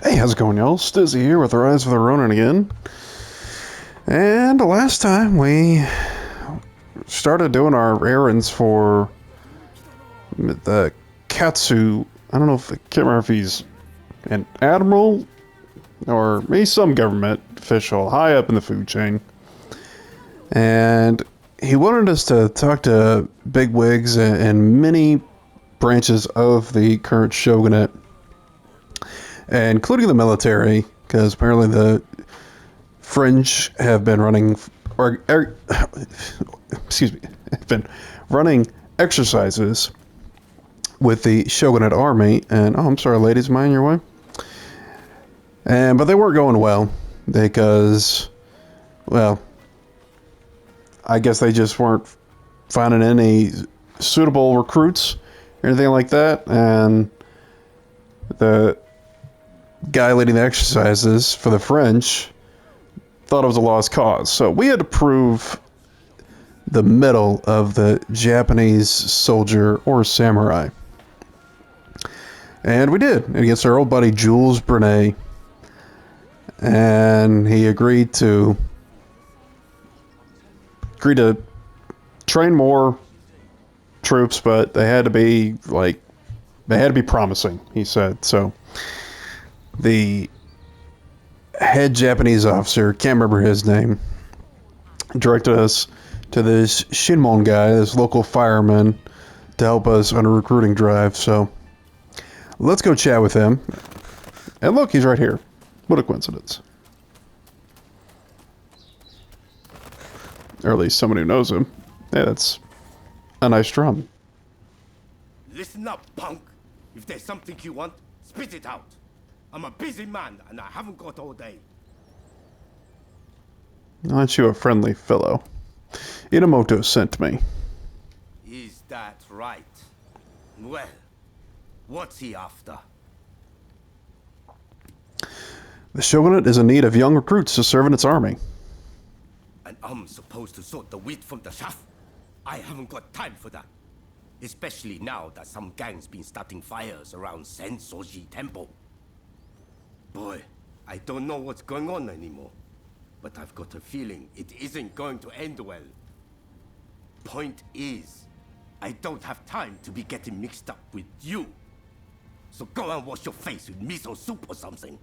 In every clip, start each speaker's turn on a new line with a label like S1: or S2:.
S1: Hey, how's it going, y'all? Stizzy here with the Rise of the Ronin again. And the last time we started doing our errands for the Katsu. I don't know if I can't remember if he's an admiral or maybe some government official high up in the food chain. And he wanted us to talk to bigwigs and many branches of the current shogunate, including the military, because apparently the French have been running, excuse me, have been running exercises with the shogunate army. And oh, I'm sorry, ladies, am I in your way? But they weren't going well because, well, I guess they just weren't finding any suitable recruits or anything like that. And the guy leading the exercises for the French thought it was a lost cause. So we had to prove the mettle of the Japanese soldier or samurai. And we did, against our old buddy Jules Brenet. And he agreed to train more troops, but they had to be promising, he said. So the head Japanese officer, can't remember his name, directed us to this Shinmon guy, this local fireman, to help us on a recruiting drive. So let's go chat with him. And look, he's right here. What a coincidence. Or at least someone who knows him. Yeah, that's a nice drum.
S2: Listen up, punk. If there's something you want, spit it out. I'm a busy man, and I haven't got all day.
S1: Aren't you a friendly fellow? Inamoto sent me.
S2: Is that right? Well, what's he after?
S1: The shogunate is in need of young recruits to serve in its army.
S2: And I'm supposed to sort the wheat from the chaff? I haven't got time for that. Especially now that some gang's been starting fires around Sensoji Temple. Boy, I don't know what's going on anymore. But I've got a feeling it isn't going to end well. Point is, I don't have time to be getting mixed up with you. So go and wash your face with miso soup or something.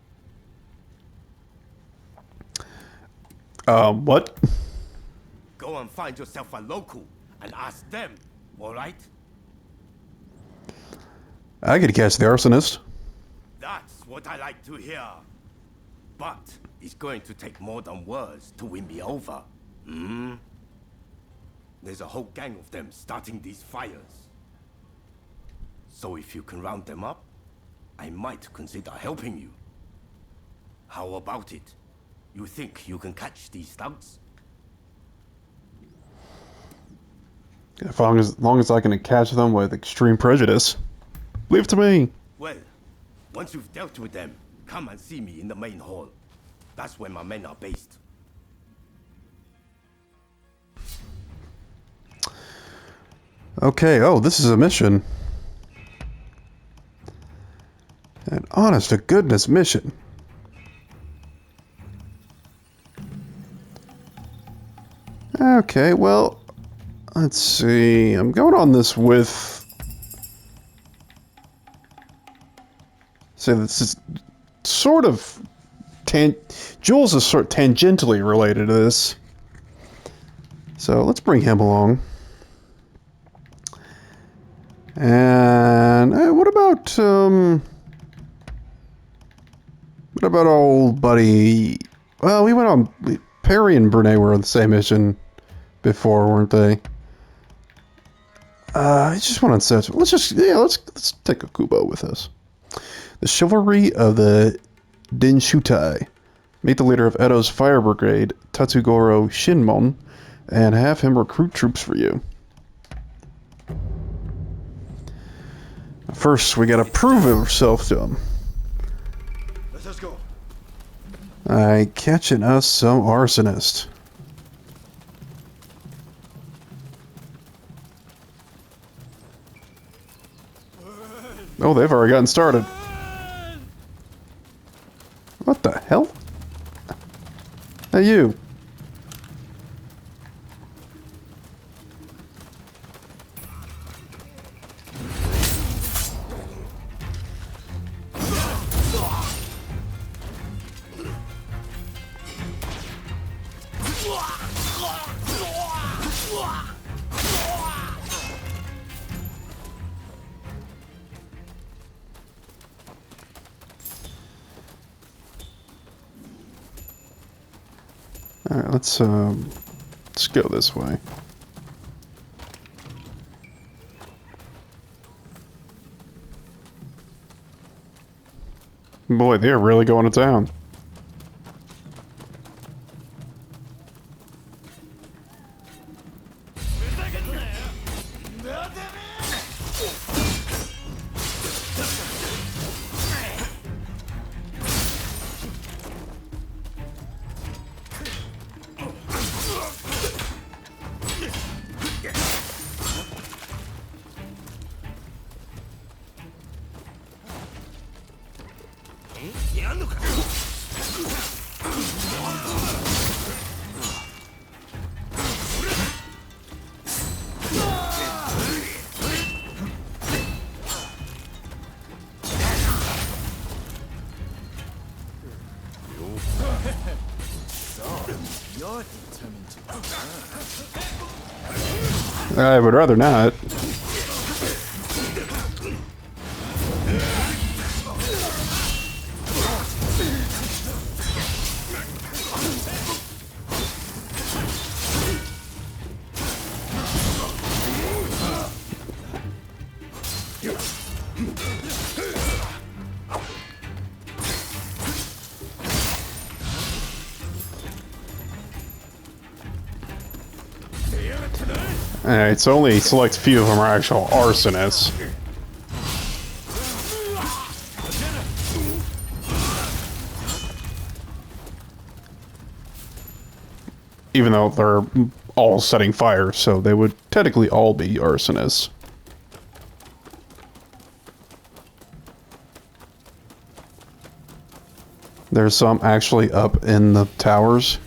S1: What?
S2: Go and find yourself a local and ask them, alright?
S1: I could catch the arsonist.
S2: That's what I like to hear. But it's going to take more than words to win me over. Hmm? There's a whole gang of them starting these fires. So if you can round them up, I might consider helping you. How about it? You think you can catch these thugs?
S1: As long as I can catch them with extreme prejudice. Leave it to me.
S2: Well, once you've dealt with them, come and see me in the main hall. That's where my men are based.
S1: Okay, oh, this is a mission. An honest to goodness mission. Okay, well, let's see. I'm going on this with... So this is sort of... Jules is sort of tangentially related to this. So let's bring him along. And what about old buddy? Well, we went on. Perry and Brene were on the same mission before, weren't they? I just went on such. Let's take a Kubo with us. The chivalry of the Dinshutai. Meet the leader of Edo's fire brigade, Tatsugoro Shinmon, and have him recruit troops for you. First, we gotta prove ourselves to him.
S2: Let's go.
S1: I catching us some arsonist. Oh, they've already gotten started. What the hell? Hey, you. Alright, let's go this way. Boy, they're really going to town. I would rather not. It's only a select few of them are actual arsonists. Even though they're all setting fire, so they would technically all be arsonists. There's some actually up in the towers.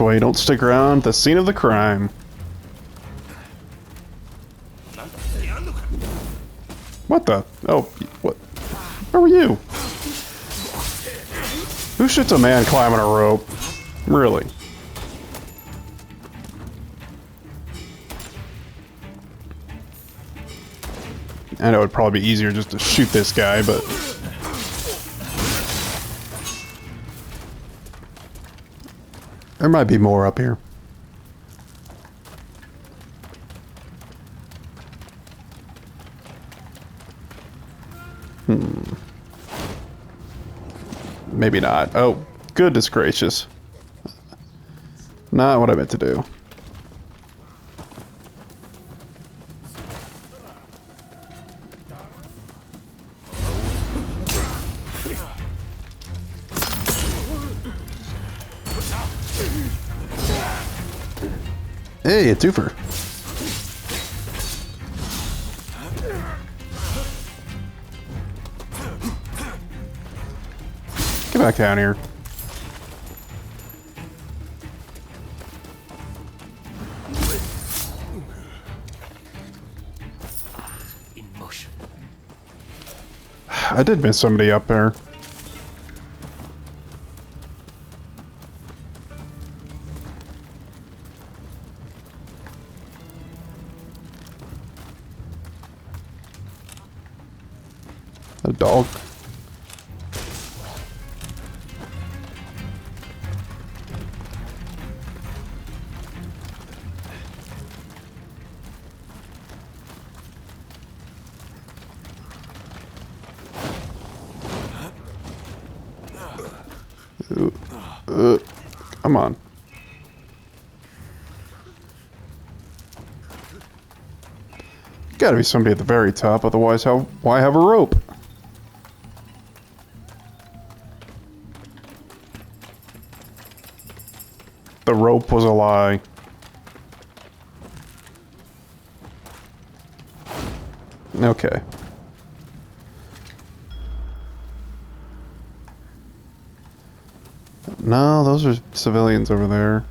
S1: That's why you don't stick around at the scene of the crime. What the? Oh, what? Where were you? Who shoots a man climbing a rope? Really? I know it'd probably be easier just to shoot this guy, but... there might be more up here. Maybe not. Oh, goodness gracious. Not what I meant to do. Hey, a twofer. Get back down here.
S2: In motion.
S1: I did miss somebody up there. dog. Come on. Gotta be somebody at the very top, otherwise why have a rope? The rope was a lie. Okay. No, those are civilians over there.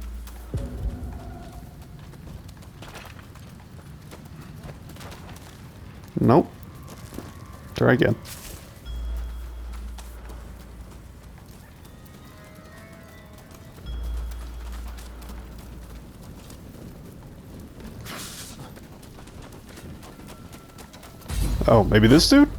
S1: Nope. Try again. Oh, maybe this dude?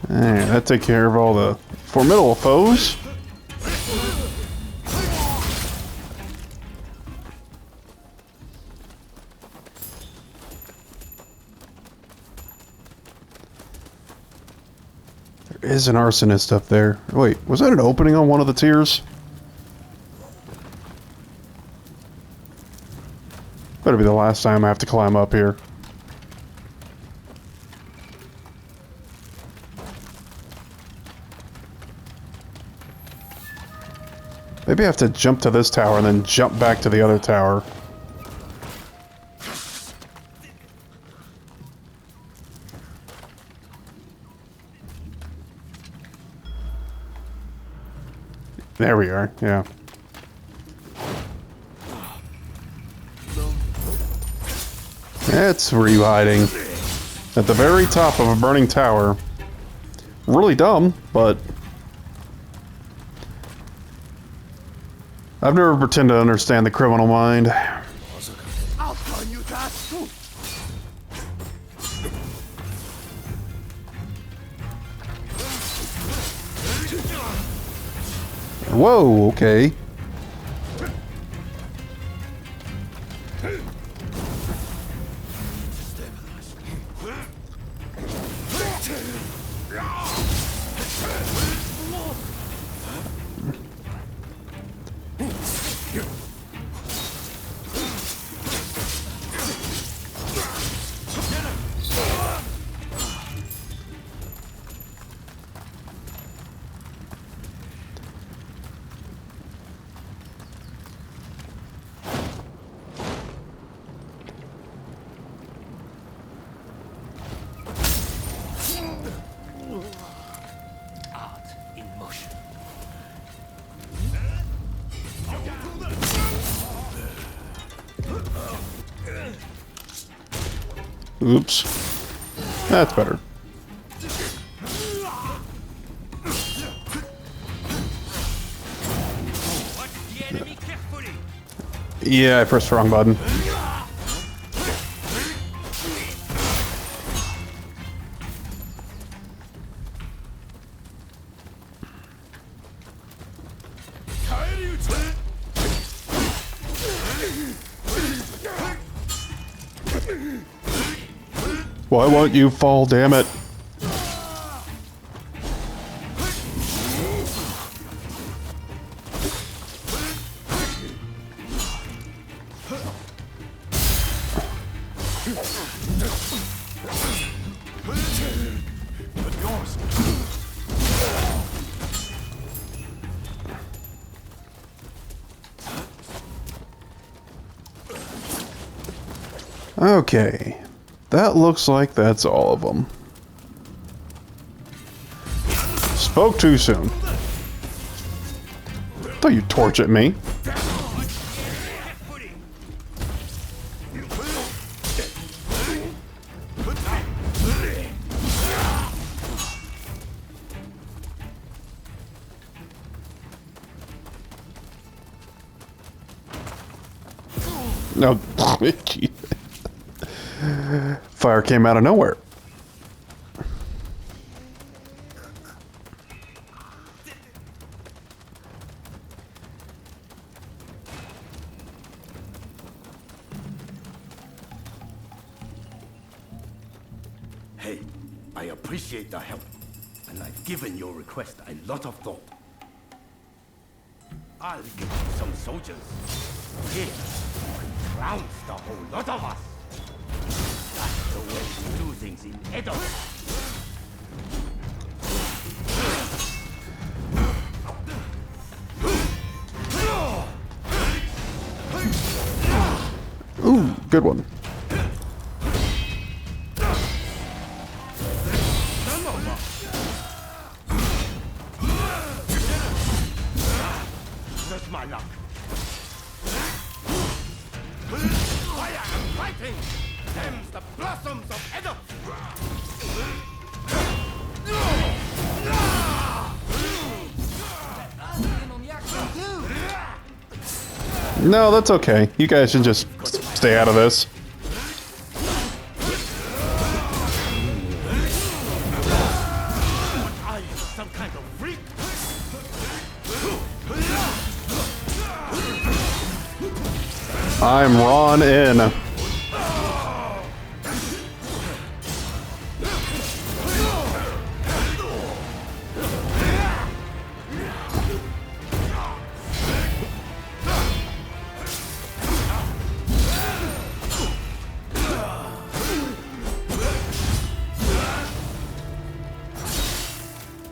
S1: Alright, that take care of all the formidable foes. There is an arsonist up there. Wait, was that an opening on one of the tiers? Better be the last time I have to climb up here. Maybe I have to jump to this tower and then jump back to the other tower. There we are, yeah. That's where you hiding. At the very top of a burning tower. Really dumb, but I've never pretended to understand the criminal mind.
S2: I'll turn you to us too.
S1: Whoa, okay.
S2: Art in motion.
S1: Oops. That's better. Yeah, I pressed the wrong button. Why won't you fall, damn it? Okay. That looks like that's all of them. Spoke too soon. Don't you torch at me. No. Fire came out of nowhere.
S2: Hey, I appreciate the help, and I've given your request a lot of thought. I'll get you some soldiers. Here, you can trounce the whole lot of us. That's the way we do things in Edo.
S1: Ooh, good one.
S2: Just my luck. Fire and fighting! Them's the blossoms of Edo!
S1: No, that's okay. You guys should just stay out of this.
S2: Are you some kind of freak?
S1: I'm Ronin.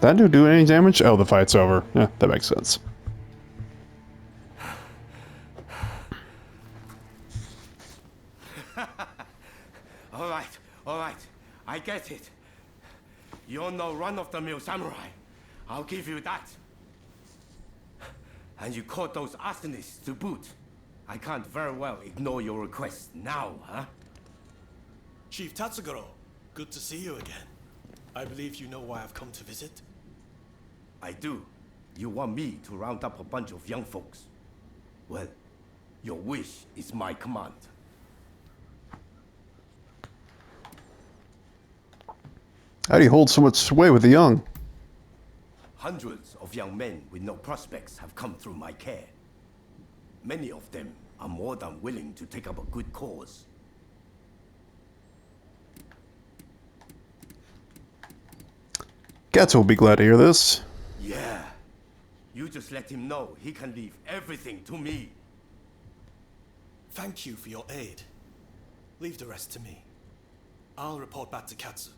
S1: That dude do any damage? Oh, the fight's over. Yeah, that makes sense.
S2: All right, I get it. You're no run-of-the-mill samurai. I'll give you that. And you caught those arsonists to boot. I can't very well ignore your request now, huh?
S3: Chief Tatsugoro, good to see you again. I believe you know why I've come to visit.
S2: I do. You want me to round up a bunch of young folks. Well, your wish is my command.
S1: How do you hold so much sway with the young?
S2: Hundreds of young men with no prospects have come through my care. Many of them are more than willing to take up a good cause.
S1: Gatsu will be glad to hear this.
S2: Yeah. You just let him know he can leave everything to me.
S3: Thank you for your aid. Leave the rest to me. I'll report back to Katsu.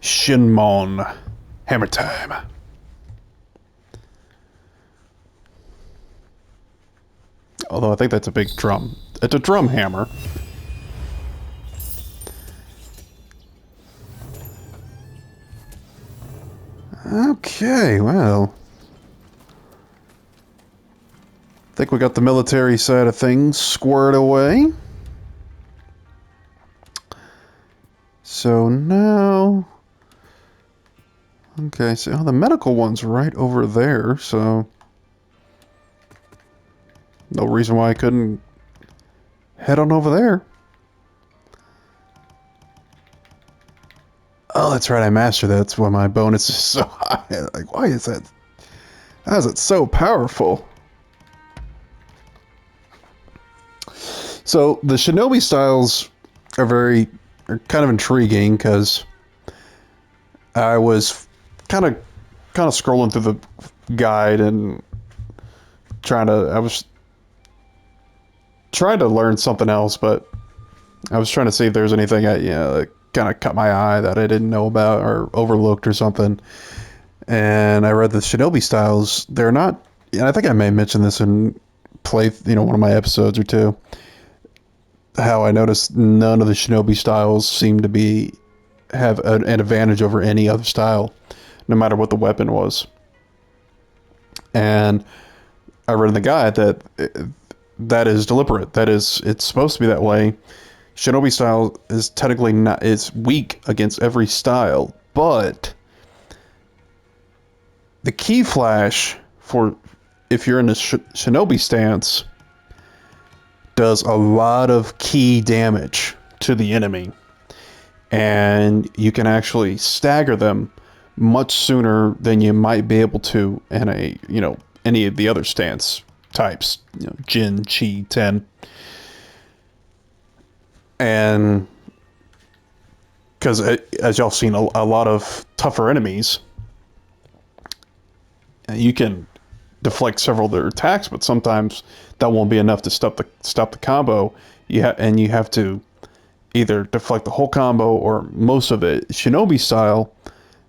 S1: Shinmon. Hammer time. Although I think that's a big drum. It's a drum hammer. Okay, well. I think we got the military side of things squared away. So now... Okay, so the medical one's right over there, so... No reason why I couldn't head on over there. Oh, that's right, I mastered that. That's why my bonus is so high. Like, why is that? How is it so powerful? So, the shinobi styles are kind of intriguing, because I was kind of scrolling through the guide and I was trying to learn something else, but I was trying to see if there's anything like kind of caught my eye that I didn't know about or overlooked or something. And I read the Shinobi styles. They're not, and I think I may mention this in one of my episodes or two. How I noticed none of the Shinobi styles seem to have an advantage over any other style, no matter what the weapon was. And I read in the guide that that is deliberate. It's supposed to be that way. Shinobi style is technically not, it's weak against every style, but the key flash for if you're in a Shinobi stance does a lot of key damage to the enemy, and you can actually stagger them much sooner than you might be able to in any of the other stance types, Jin, Chi, Ten. And because as y'all seen, a lot of tougher enemies, you can deflect several of their attacks, but sometimes that won't be enough to stop the combo. You have to either deflect the whole combo or most of it. Shinobi style,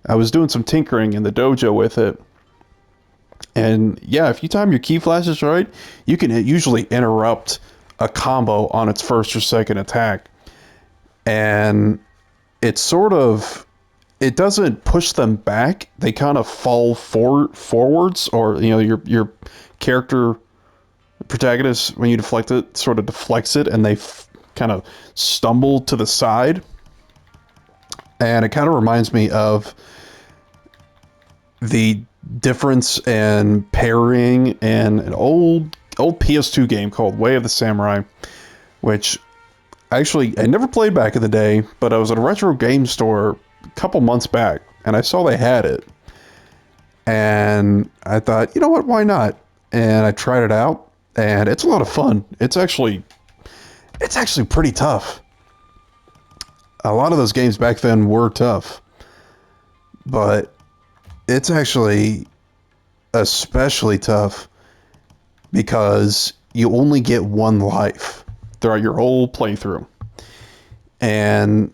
S1: I was doing some tinkering in the dojo with it, and yeah, if you time your key flashes right, you can usually interrupt a combo on its first or second attack. And it doesn't push them back. They kind of fall forwards, or your character protagonist, when you deflect it, sort of deflects it, and they kind of stumble to the side. And it kind of reminds me of the difference in parrying in an old PS2 game called Way of the Samurai, which actually I never played back in the day, but I was at a retro game store a couple months back, and I saw they had it, and I thought, you know what, why not? And I tried it out, and it's a lot of fun. It's actually pretty tough. A lot of those games back then were tough, but it's actually especially tough because you only get one life throughout your whole playthrough, and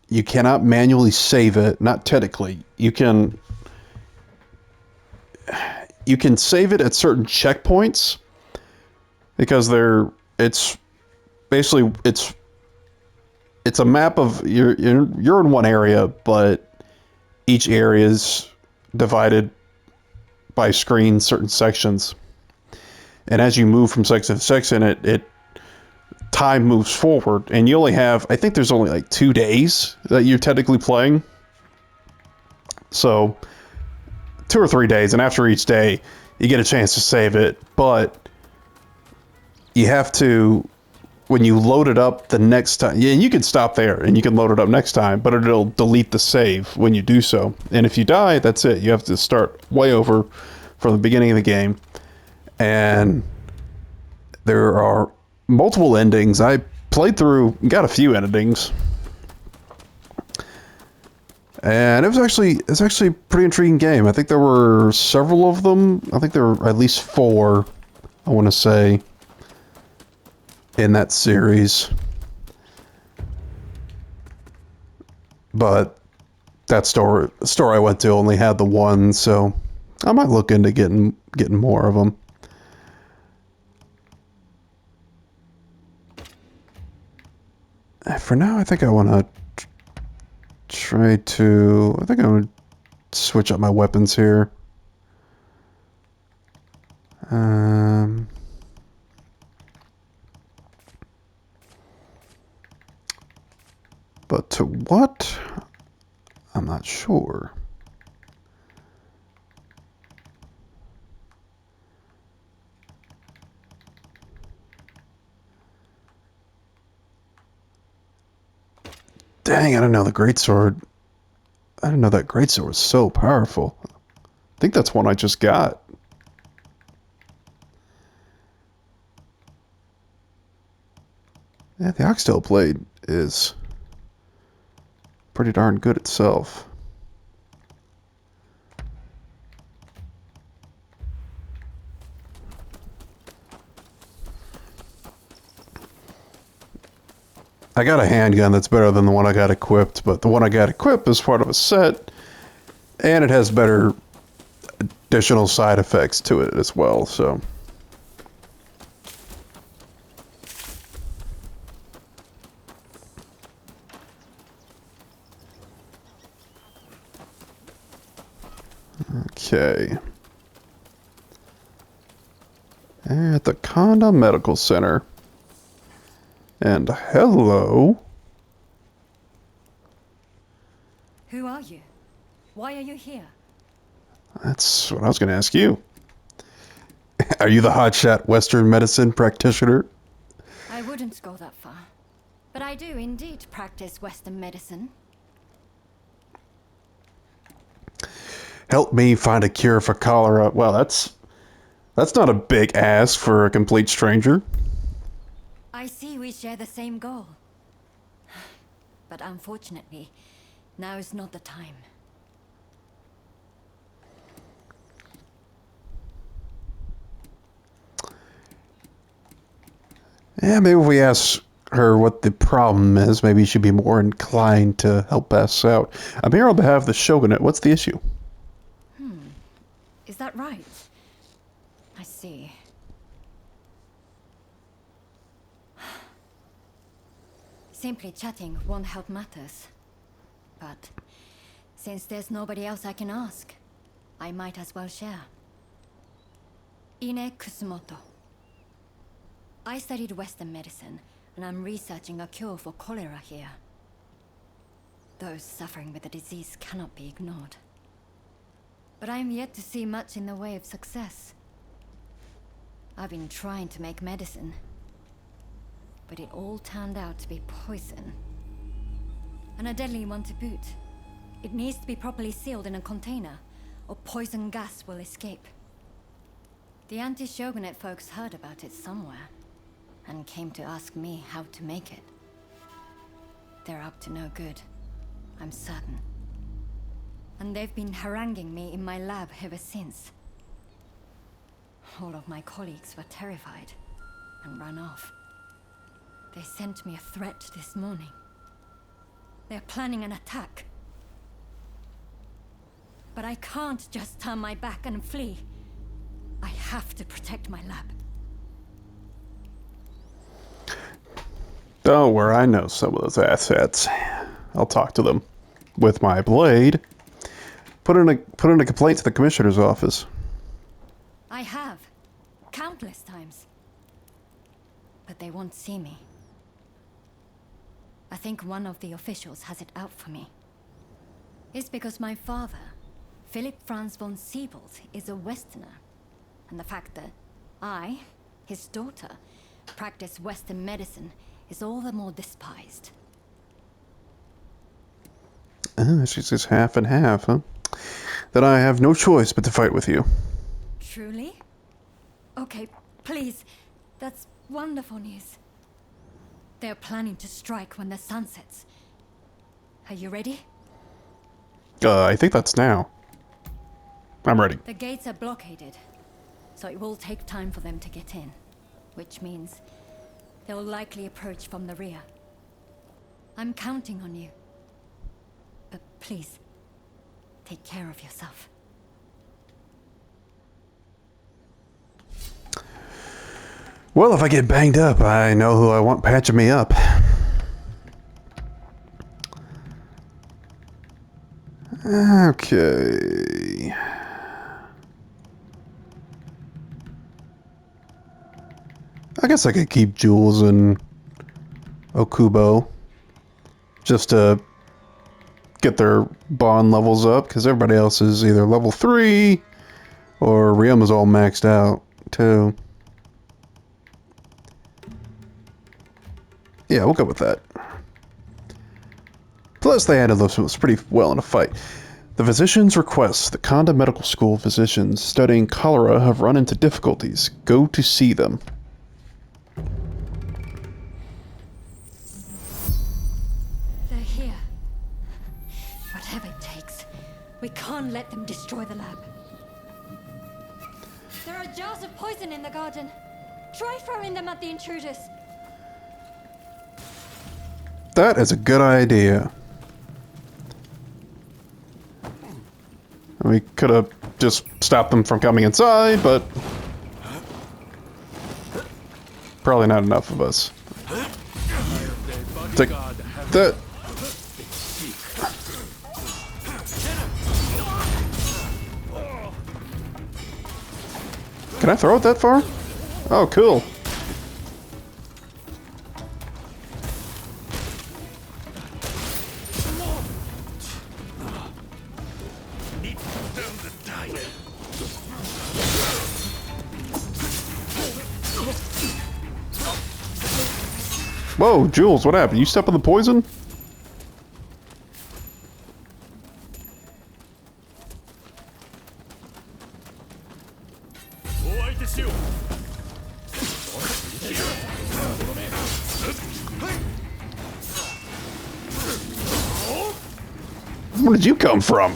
S1: you cannot manually save it. Not technically. You can save it at certain checkpoints because it's basically it's a map of you're in one area, but each area is divided by screen, certain sections, and as you move from section to section, it time moves forward, and you only have, I think there's only like 2 days that you're technically playing. So 2 or 3 days, and after each day you get a chance to save it, but you have to, when you load it up the next time, yeah, you can stop there and you can load it up next time, but it'll delete the save when you do so. And if you die, that's it. You have to start way over from the beginning of the game. And there are multiple endings. I played through, got a few endings, and it's actually a pretty intriguing game. I think there were several of them. I think there were at least 4, I want to say, in that series. But that store I went to only had the one, so I might look into getting more of them. For now, I think I want to try to... I think I'm going to switch up my weapons here. But to what? I'm not sure. Dang, I didn't know the greatsword. I didn't know that greatsword was so powerful. I think that's one I just got. Yeah, the oxtail blade is pretty darn good itself. I got a handgun that's better than the one I got equipped, but the one I got equipped is part of a set, and it has better additional side effects to it as well, so. Okay. At the Conda Medical Center. And hello.
S4: Who are you? Why are you here?
S1: That's what I was going to ask you. Are you the hotshot Western medicine practitioner?
S4: I wouldn't go that far. But I do indeed practice Western medicine.
S1: Help me find a cure for cholera. Well, that's not a big ask for a complete stranger.
S4: I see we share the same goal. But unfortunately, now is not the time.
S1: Yeah, maybe if we ask her what the problem is, maybe she'd be more inclined to help us out. I'm here on behalf of the Shogunate. What's the issue?
S4: Is that right? I see. Simply chatting won't help matters. But since there's nobody else I can ask, I might as well share. Ine Kusumoto. I studied Western medicine, and I'm researching a cure for cholera here. Those suffering with the disease cannot be ignored. But I am yet to see much in the way of success. I've been trying to make medicine, but it all turned out to be poison. And a deadly one to boot. It needs to be properly sealed in a container, or poison gas will escape. The anti-Shogunate folks heard about it somewhere, and came to ask me how to make it. They're up to no good, I'm certain. And they've been haranguing me in my lab ever since. All of my colleagues were terrified and ran off. They sent me a threat this morning. They're planning an attack. But I can't just turn my back and flee. I have to protect my lab.
S1: Don't worry, I know some of those assets. I'll talk to them with my blade. Put in a complaint to the commissioner's office.
S4: I have. Countless times. But they won't see me. I think one of the officials has it out for me. It's because my father, Philip Franz von Siebold, is a Westerner. And the fact that I, his daughter, practice Western medicine is all the more despised.
S1: She's just half and half, huh? Then I have no choice but to fight with you.
S4: Truly? Okay, please. That's wonderful news. They're planning to strike when the sun sets. Are you ready?
S1: I think that's now. I'm ready.
S4: The gates are blockaded, so it will take time for them to get in. Which means they'll likely approach from the rear. I'm counting on you. But please, take care of yourself.
S1: Well, if I get banged up, I know who I want patching me up. Okay. I guess I could keep Jules and Okubo just to get their bond levels up, because everybody else is either level 3 or Ryuma's all maxed out too. Yeah, we'll go with that. Plus, they handled themselves pretty well in a fight. The physician's requests. The Conda Medical School physicians studying cholera have run into difficulties. Go to see them.
S4: They're here. Whatever it takes. We can't let them destroy the lab. There are jars of poison in the garden. Try throwing them at the intruders.
S1: That is a good idea. We could have just stopped them from coming inside, but probably not enough of us. Take that. Can I throw it that far? Oh, cool. Whoa, Jules, what happened? You step on the poison? Where did you come from?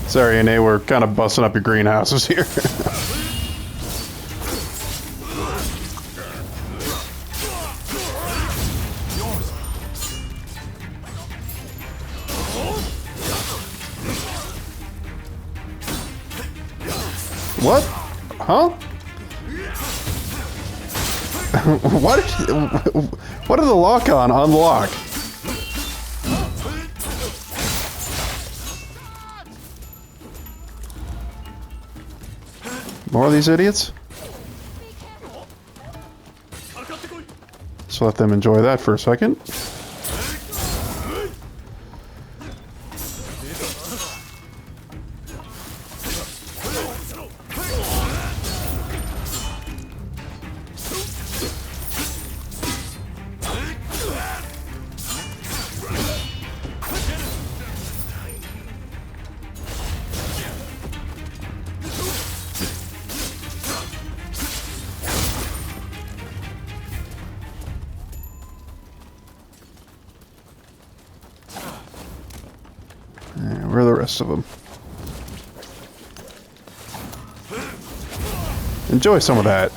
S1: Sorry, Ine, we're kind of busting up your greenhouses here. What? Huh? What did the lock-on unlock? More of these idiots? Just let them enjoy that for a second. Where are the rest of them? Enjoy some of that.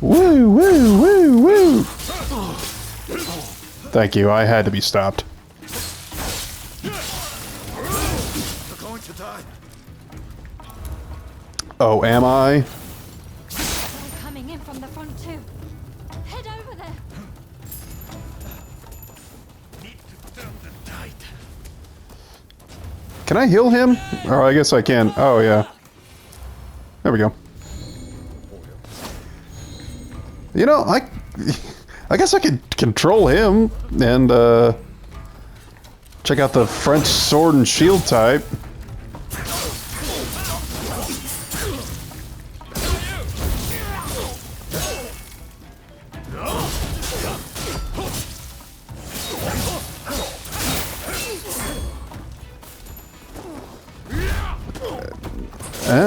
S1: Woo, woo, woo, woo! Thank you, I had to be stopped. Oh, am I?
S4: They're coming in from the front too. Head over there.
S1: Can I heal him? Oh, I guess I can. Oh, yeah. There we go. You know, I guess I could control him and check out the French sword and shield type.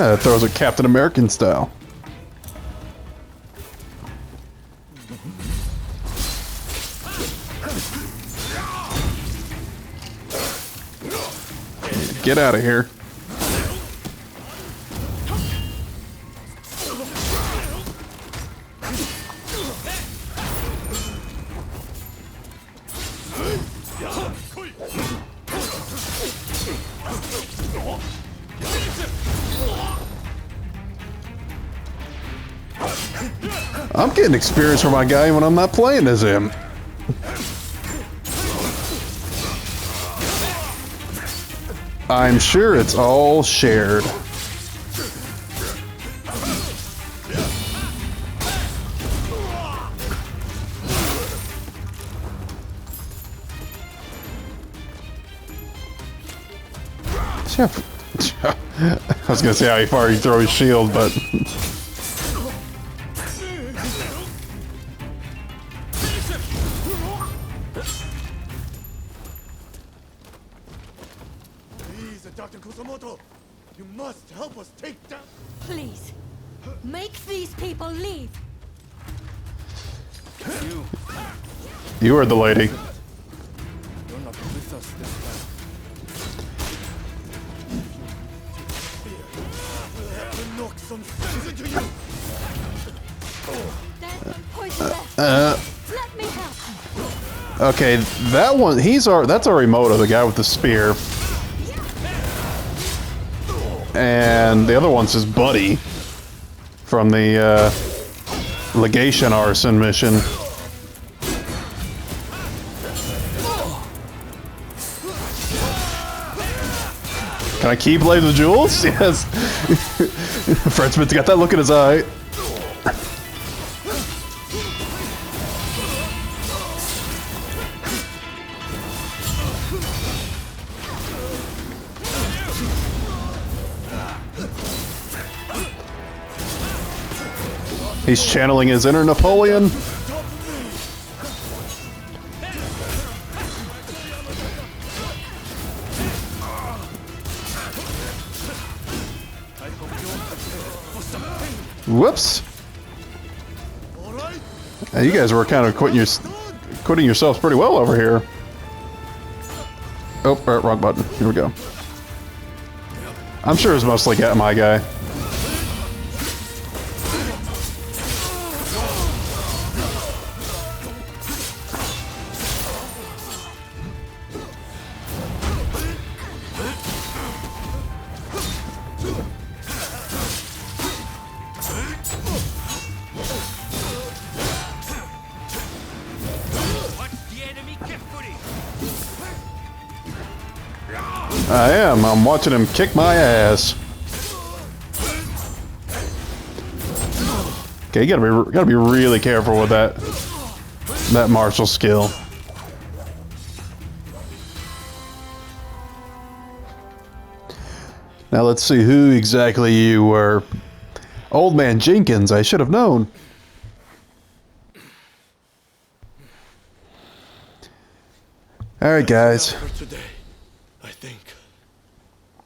S1: It throws it Captain American style. Get out of here. I'm getting experience for my guy when I'm not playing as him. I'm sure it's all shared. I was gonna say how far you throw his shield, but
S3: Dr. Kusamoto, you must help us take down...
S4: Please, make these people leave.
S1: You are the lady.
S5: You're not with us this time.
S3: We'll have to knock some sense into you!
S4: There's some poison left. Let me help.
S1: Okay, that one, that's Arimoto, the guy with the spear. And the other one's his buddy from the legation arson mission. Can I keep Blade of the Jewels? Yes. Fred Smith's got that look in his eye. He's channeling his inner Napoleon. Whoops. You guys were kind of quitting yourselves pretty well over here. Oh, wrong button. Here we go. I'm sure it's mostly my guy. I am. I'm watching him kick my ass. Okay, you gotta be really careful with that martial skill. Now let's see who exactly you were. Old Man Jenkins, I should have known. Alright, guys.
S3: For today, I think.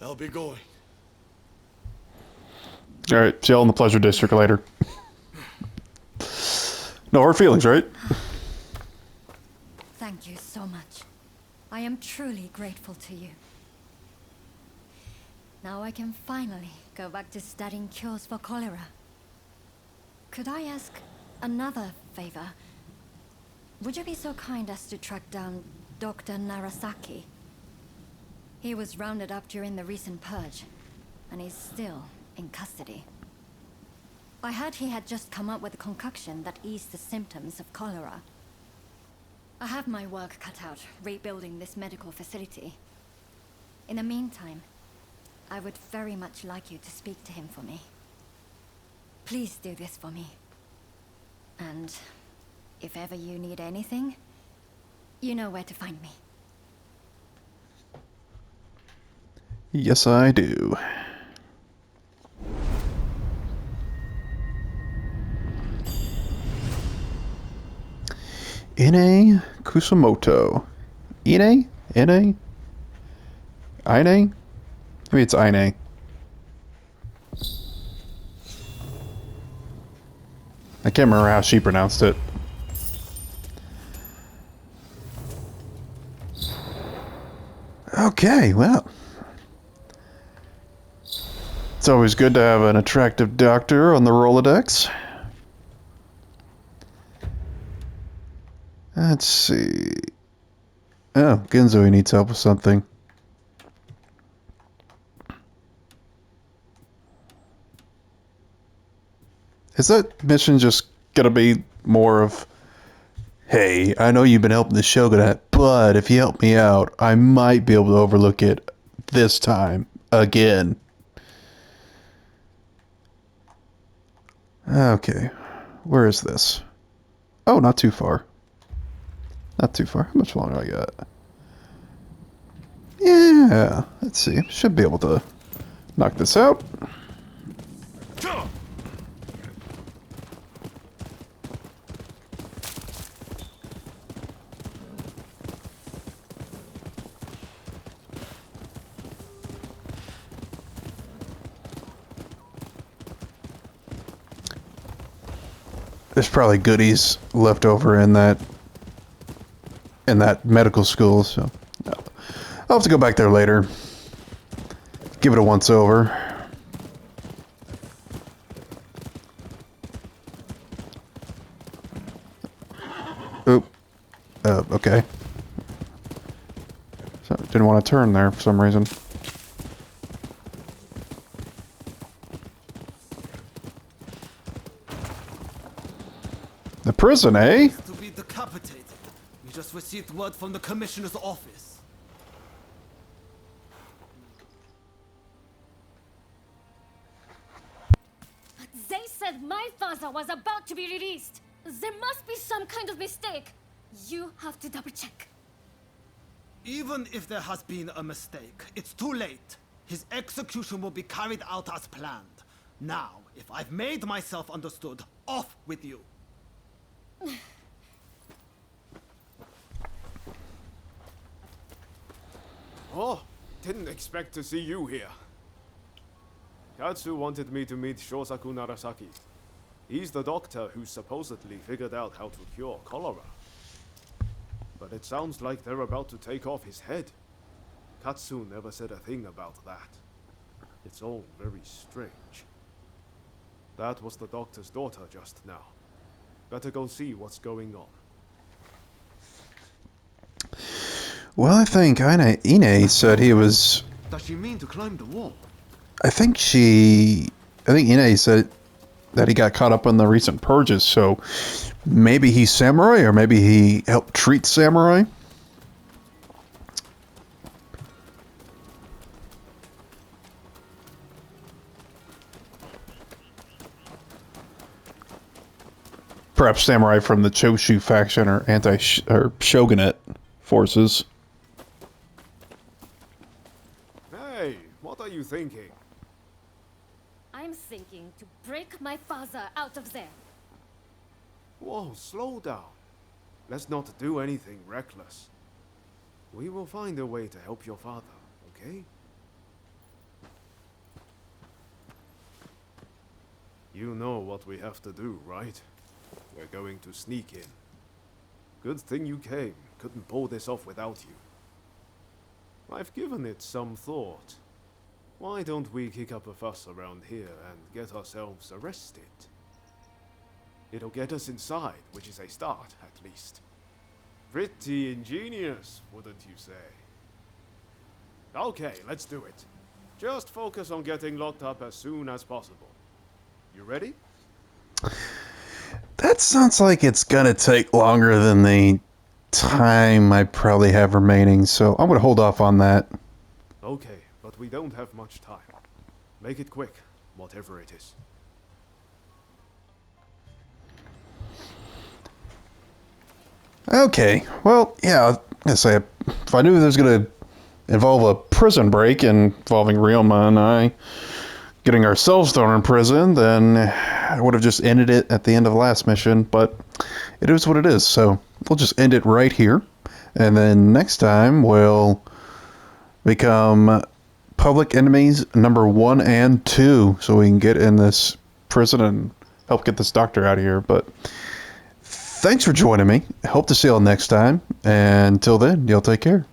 S3: I'll be going.
S1: Alright, see y'all in the Pleasure District later. No hard feelings, right?
S4: Thank you so much. I am truly grateful to you. Now I can finally go back to studying cures for cholera. Could I ask another favor? Would you be so kind as to track down Dr. Narasaki? He was rounded up during the recent purge, and he's still in custody. I heard he had just come up with a concoction that eased the symptoms of cholera. I have my work cut out rebuilding this medical facility. In the meantime, I would very much like you to speak to him for me. Please do this for me. And if ever you need anything, you know where to find me.
S1: Yes, I do. Ine Kusamoto. Ine? Ine? Ine? Maybe it's Ine. I can't remember how she pronounced it. Okay, well. It's always good to have an attractive doctor on the Rolodex. Let's see. Oh, Genzo needs help with something. Is that mission just gonna be more of, hey, I know you've been helping the Shogunate, but if you help me out, I might be able to overlook it this time again. Okay, where is this? Oh, not too far. Not too far. How much longer do I got? Yeah, let's see. Should be able to knock this out. there's probably goodies left over in that medical school, so I'll have to go back there later. Give it a once over. Oop. Okay. So, didn't want to turn there for some reason. The prison, eh?
S6: To be decapitated. We just received word from the commissioner's office.
S7: They said my father was about to be released. There must be some kind of mistake. You have to double check.
S6: Even if there has been a mistake, it's too late. His execution will be carried out as planned. Now, if I've made myself understood, off with you.
S5: Oh, didn't expect to see you here. Katsu wanted me to meet Shosaku Narasaki. He's the doctor who supposedly figured out how to cure cholera. But it sounds like they're about to take off his head. Katsu never said a thing about that. It's all very strange. That was the doctor's daughter just now. Better go see what's going on.
S1: Well, I think Ine said he was...
S6: Does she mean to climb the wall?
S1: I think Ine said that he got caught up in the recent purges, so maybe he's samurai, or maybe he helped treat samurai? Perhaps samurai from the Choshu faction or or shogunate forces.
S5: Hey, what are you thinking?
S7: I'm thinking to break my father out of there.
S5: Whoa, slow down. Let's not do anything reckless. We will find a way to help your father, okay? You know what we have to do, right? We're going to sneak in. Good thing you came. Couldn't pull this off without you. I've given it some thought. Why don't we kick up a fuss around here and get ourselves arrested? It'll get us inside, which is a start, at least. Pretty ingenious, wouldn't you say? Okay, let's do it. Just focus on getting locked up as soon as possible. You ready?
S1: That sounds like it's gonna take longer than the time I probably have remaining, so I'm gonna hold off on that.
S5: Okay, but we don't have much time. Make it quick, whatever it is.
S1: Okay, well, yeah, I was gonna say, if I knew this was gonna involve a prison break involving Ryoma and I getting ourselves thrown in prison, then I would have just ended it at the end of the last mission, but it is what it is, so we'll just end it right here, and then next time we'll become public enemies number 1 and 2, so we can get in this prison and help get this doctor out of here. But thanks for joining me. Hope to see you all next time, and until then, y'all take care.